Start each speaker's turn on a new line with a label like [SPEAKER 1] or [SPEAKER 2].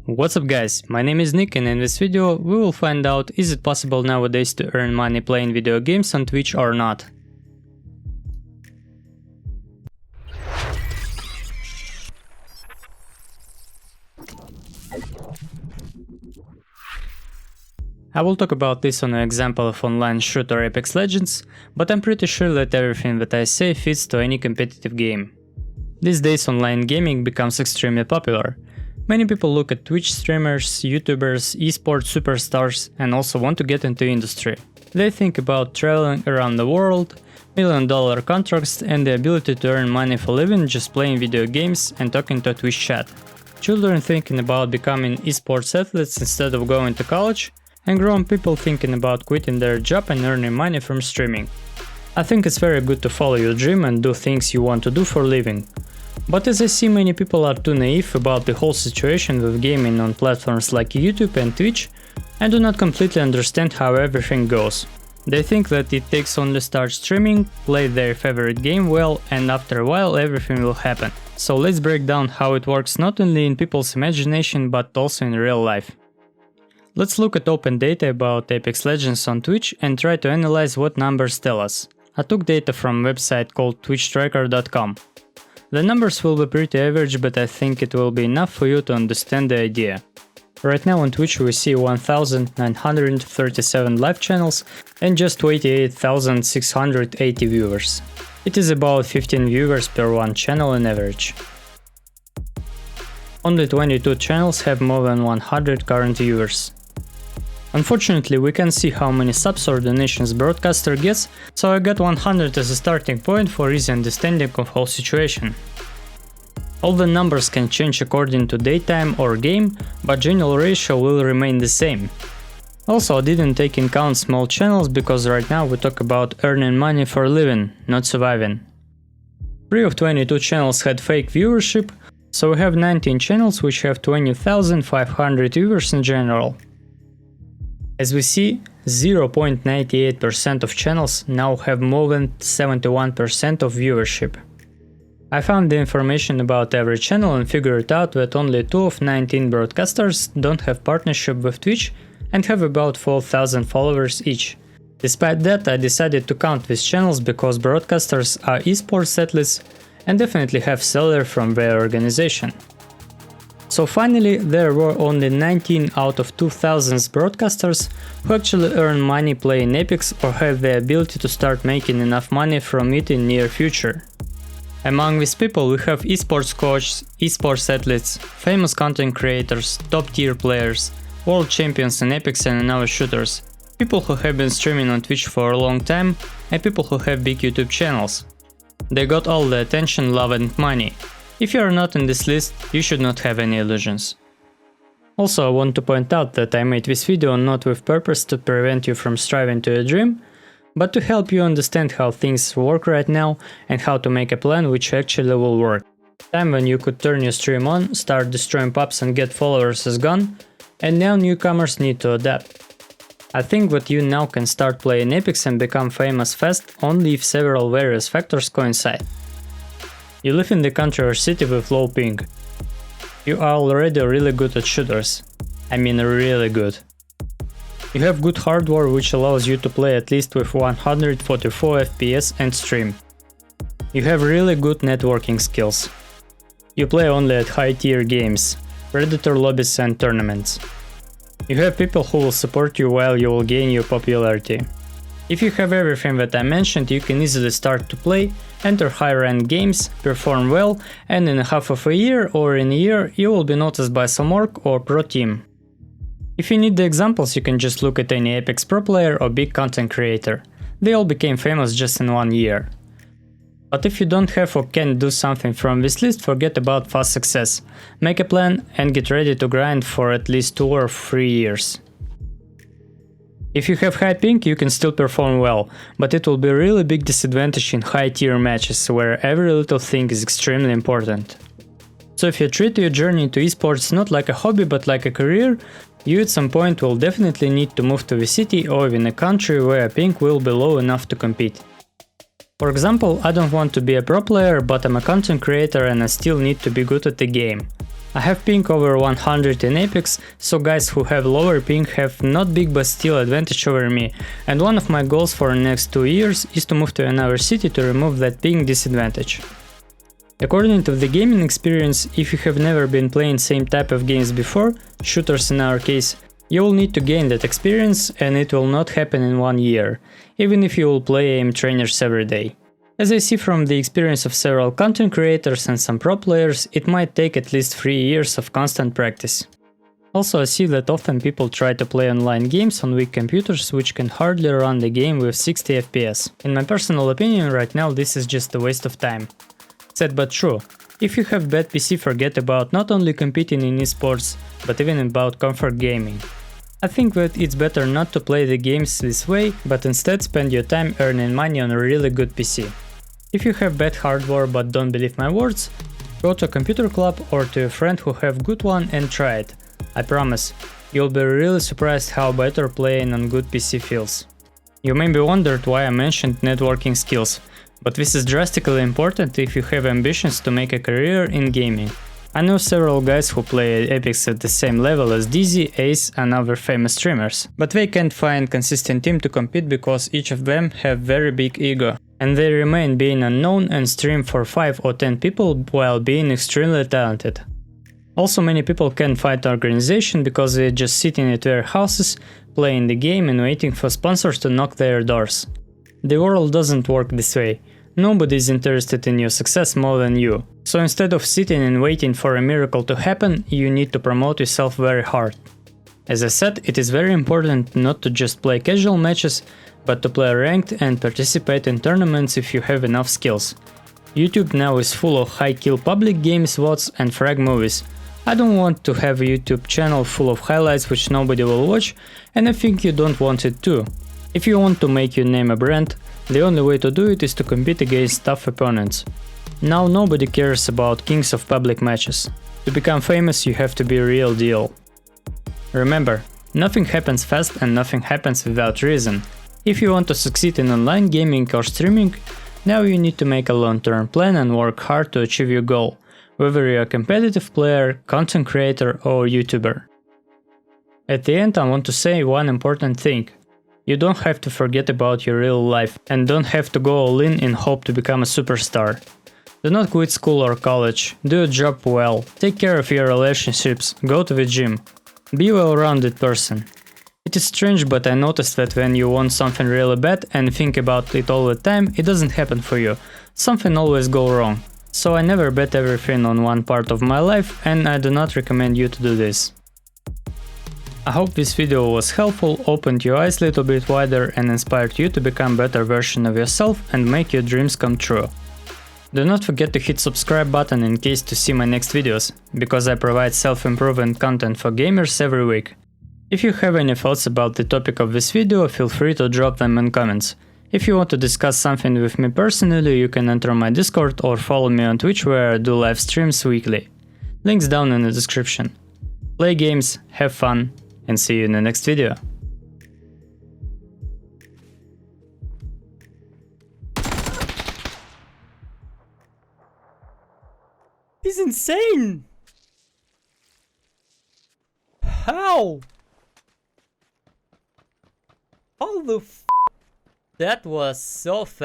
[SPEAKER 1] What's up guys, my name is Nick and in this video we will find out is it possible nowadays to earn money playing video games on Twitch or not. I will talk about this on an example of online shooter Apex Legends, but I'm pretty sure that everything that I say fits to any competitive game. These days online gaming becomes extremely popular. Many people look at Twitch streamers, YouTubers, esports superstars and also want to get into industry. They think about traveling around the world, million-dollar contracts and the ability to earn money for living just playing video games and talking to a Twitch chat. Children thinking about becoming esports athletes instead of going to college, and grown people thinking about quitting their job and earning money from streaming. I think it's very good to follow your dream and do things you want to do for a living. But as I see, many people are too naive about the whole situation with gaming on platforms like YouTube and Twitch and do not completely understand how everything goes. They think that it takes only start streaming, play their favorite game well, and after a while everything will happen. So let's break down how it works not only in people's imagination but also in real life. Let's look at open data about Apex Legends on Twitch and try to analyze what numbers tell us. I took data from a website called twitchtracker.com. The numbers will be pretty average, but I think it will be enough for you to understand the idea. Right now on Twitch we see 1937 live channels and just 28,680 viewers. It is about 15 viewers per one channel on average. Only 22 channels have more than 100 current viewers. Unfortunately, we can't see how many subs or donations broadcaster gets, so I got 100 as a starting point for easy understanding of whole situation. All the numbers can change according to daytime or game, but general ratio will remain the same. Also, I didn't take in count small channels because right now we talk about earning money for a living, not surviving. 3 of 22 channels had fake viewership, so we have 19 channels which have 20,500 viewers in general. As we see, 0.98% of channels now have more than 71% of viewership. I found the information about every channel and figured out that only 2 of 19 broadcasters don't have partnership with Twitch and have about 4,000 followers each. Despite that, I decided to count these channels because broadcasters are esports athletes and definitely have salary from their organization. So finally, there were only 19 out of 2,000 broadcasters who actually earn money playing Apex or have the ability to start making enough money from it in near future. Among these people we have esports coaches, esports athletes, famous content creators, top tier players, world champions in Apex and in other shooters, people who have been streaming on Twitch for a long time, and people who have big YouTube channels. They got all the attention, love and money. If you are not in this list, you should not have any illusions. Also, I want to point out that I made this video not with purpose to prevent you from striving to a dream, but to help you understand how things work right now and how to make a plan which actually will work. Time when you could turn your stream on, start destroying pubs and get followers is gone, and now newcomers need to adapt. I think that you now can start playing Apex and become famous fast only if several various factors coincide. You live in the country or city with low ping. You are already really good at shooters. I mean really good. You have good hardware which allows you to play at least with 144 FPS and stream. You have really good networking skills. You play only at high tier games, Predator lobbies and tournaments. You have people who will support you while you will gain your popularity. If you have everything that I mentioned, you can easily start to play, enter high-ranked games, perform well, and in half of a year or in a year you will be noticed by some org or pro team. If you need the examples, you can just look at any Apex pro player or big content creator. They all became famous just in 1 year. But if you don't have or can't do something from this list, forget about fast success. Make a plan and get ready to grind for at least 2 or 3 years. If you have high ping, you can still perform well, but it will be a really big disadvantage in high tier matches, where every little thing is extremely important. So if you treat your journey into esports not like a hobby but like a career, you at some point will definitely need to move to the city or even a country where ping will be low enough to compete. For example, I don't want to be a pro player, but I'm a content creator and I still need to be good at the game. I have ping over 100 in Apex, so guys who have lower ping have not big but still advantage over me, and one of my goals for the next 2 years is to move to another city to remove that ping disadvantage. According to the gaming experience, if you have never been playing same type of games before, shooters in our case, you will need to gain that experience, and it will not happen in 1 year, even if you will play aim trainers every day. As I see from the experience of several content creators and some pro players, it might take at least 3 years of constant practice. Also, I see that often people try to play online games on weak computers which can hardly run the game with 60 FPS. In my personal opinion, right now this is just a waste of time. Sad but true. If you have bad PC, forget about not only competing in esports, but even about comfort gaming. I think that it's better not to play the games this way, but instead spend your time earning money on a really good PC. If you have bad hardware but don't believe my words, go to a computer club or to a friend who have good one and try it. I promise, you'll be really surprised how better playing on good PC feels. You maybe wondered why I mentioned networking skills, but this is drastically important if you have ambitions to make a career in gaming. I know several guys who play Apex at the same level as Dizzy, Ace and other famous streamers, but they can't find consistent team to compete because each of them have very big ego, and they remain being unknown and stream for 5 or 10 people while being extremely talented. Also, many people can't find organization because they're just sitting at their houses, playing the game and waiting for sponsors to knock their doors. The world doesn't work this way. Nobody is interested in your success more than you. So instead of sitting and waiting for a miracle to happen, you need to promote yourself very hard. As I said, it is very important not to just play casual matches, but to play ranked and participate in tournaments if you have enough skills. YouTube now is full of high kill public games, VODs and frag movies. I don't want to have a YouTube channel full of highlights which nobody will watch, and I think you don't want it too. If you want to make your name a brand, the only way to do it is to compete against tough opponents. Now nobody cares about kings of public matches. To become famous you have to be a real deal. Remember, nothing happens fast and nothing happens without reason. If you want to succeed in online gaming or streaming, now you need to make a long-term plan and work hard to achieve your goal, whether you're a competitive player, content creator or YouTuber. At the end I want to say one important thing. You don't have to forget about your real life and don't have to go all in hope to become a superstar. Do not quit school or college, do your job well, take care of your relationships, go to the gym. Be a well-rounded person. It is strange, but I noticed that when you want something really bad and think about it all the time, it doesn't happen for you. Something always goes wrong. So I never bet everything on one part of my life and I do not recommend you to do this. I hope this video was helpful, opened your eyes a little bit wider and inspired you to become a better version of yourself and make your dreams come true. Do not forget to hit subscribe button in case to see my next videos, because I provide self-improvement content for gamers every week. If you have any thoughts about the topic of this video, feel free to drop them in comments. If you want to discuss something with me personally, you can enter my Discord or follow me on Twitch where I do live streams weekly. Links down in the description. Play games, have fun, and see you in the next video.
[SPEAKER 2] He's insane! How? How the f? That was so fast.